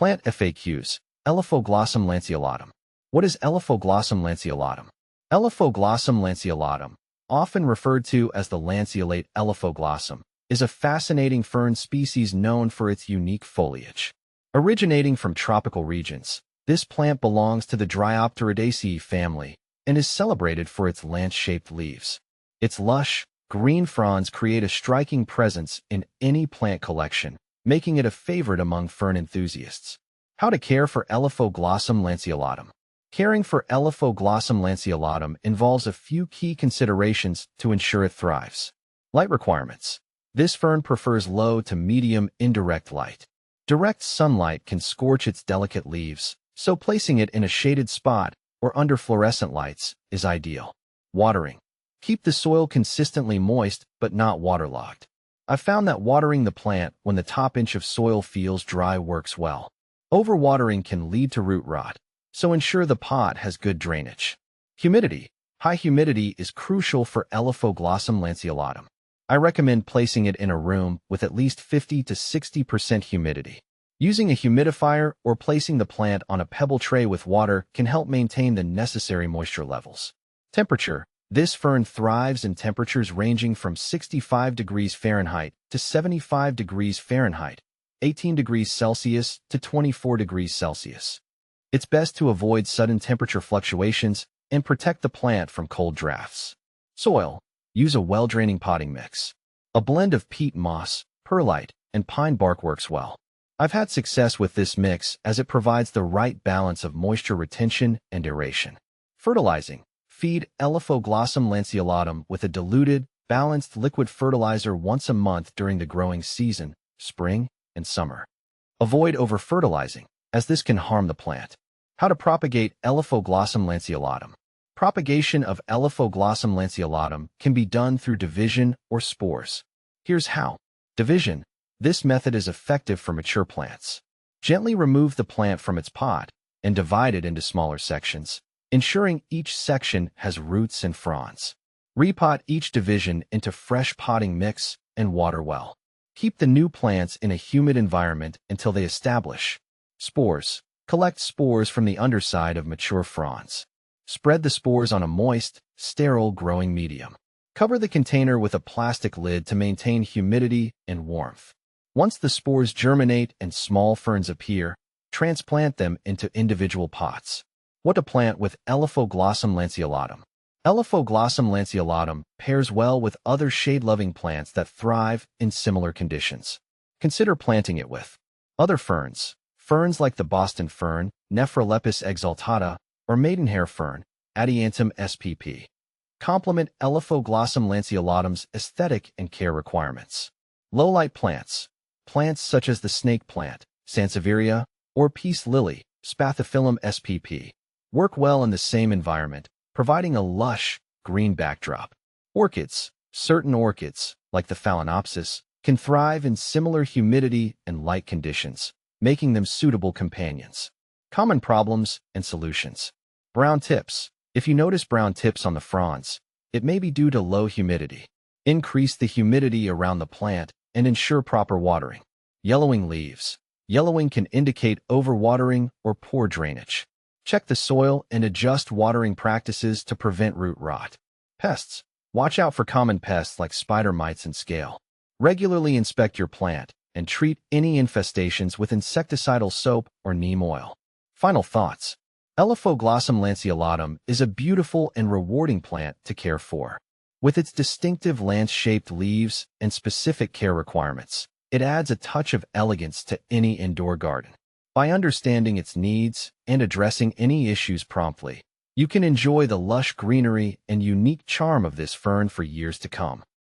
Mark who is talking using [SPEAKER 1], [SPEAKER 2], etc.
[SPEAKER 1] Plant FAQs. Elaphoglossum lanceolatum. What is Elaphoglossum lanceolatum? Elaphoglossum lanceolatum, often referred to as the lanceolate Elaphoglossum, is a fascinating fern species known for its unique foliage. Originating from tropical regions, this plant belongs to the Dryopteridaceae family and is celebrated for its lance-shaped leaves. Its lush, green fronds create a striking presence in any plant collection, making it a favorite among fern enthusiasts. How to care for Elaphoglossum lanceolatum. Caring for Elaphoglossum lanceolatum involves a few key considerations to ensure it thrives. Light requirements. This fern prefers low to medium indirect light. Direct sunlight can scorch its delicate leaves, so placing it in a shaded spot or under fluorescent lights is ideal. Watering. Keep the soil consistently moist but not waterlogged. I've found that watering the plant when the top inch of soil feels dry works well. Overwatering can lead to root rot, so ensure the pot has good drainage. Humidity. High humidity is crucial for Elaphoglossum lanceolatum. I recommend placing it in a room with at least 50 to 60% humidity. Using a humidifier or placing the plant on a pebble tray with water can help maintain the necessary moisture levels. Temperature. This fern thrives in temperatures ranging from 65 degrees Fahrenheit to 75 degrees Fahrenheit, 18 degrees Celsius to 24 degrees Celsius. It's best to avoid sudden temperature fluctuations and protect the plant from cold drafts. Soil. Use a well-draining potting mix. A blend of peat moss, perlite, and pine bark works well. I've had success with this mix as it provides the right balance of moisture retention and aeration. Fertilizing. Feed Elaphoglossum lanceolatum with a diluted, balanced liquid fertilizer once a month during the growing season, spring and summer. Avoid over-fertilizing, as this can harm the plant. How to propagate Elaphoglossum lanceolatum. Propagation of Elaphoglossum lanceolatum can be done through division or spores. Here's how. Division. This method is effective for mature plants. Gently remove the plant from its pot and divide it into smaller sections, ensuring each section has roots and fronds. Repot each division into fresh potting mix and water well. Keep the new plants in a humid environment until they establish. Spores. Collect spores from the underside of mature fronds. Spread the spores on a moist, sterile growing medium. Cover the container with a plastic lid to maintain humidity and warmth. Once the spores germinate and small ferns appear, transplant them into individual pots. What to plant with Elaphoglossum lanceolatum. Elaphoglossum lanceolatum pairs well with other shade-loving plants that thrive in similar conditions. Consider planting it with other ferns. Ferns like the Boston fern, Nephrolepis exaltata, or maidenhair fern, Adiantum spp. Complement Elaphoglossum lanceolatum's aesthetic and care requirements. Low-light plants. Plants such as the snake plant, Sansevieria, or peace lily, Spathiphyllum spp. Work well in the same environment, providing a lush, green backdrop. Orchids. Certain orchids, like the Phalaenopsis, can thrive in similar humidity and light conditions, making them suitable companions. Common problems and solutions. Brown tips. If you notice brown tips on the fronds, it may be due to low humidity. Increase the humidity around the plant and ensure proper watering. Yellowing leaves. Yellowing can indicate overwatering or poor drainage. Check the soil and adjust watering practices to prevent root rot. Pests. Watch out for common pests like spider mites and scale. Regularly inspect your plant and treat any infestations with insecticidal soap or neem oil. Final thoughts. Elaphoglossum lanceolatum is a beautiful and rewarding plant to care for. With its distinctive lance-shaped leaves and specific care requirements, it adds a touch of elegance to any indoor garden. By understanding its needs and addressing any issues promptly, you can enjoy the lush greenery and unique charm of this fern for years to come.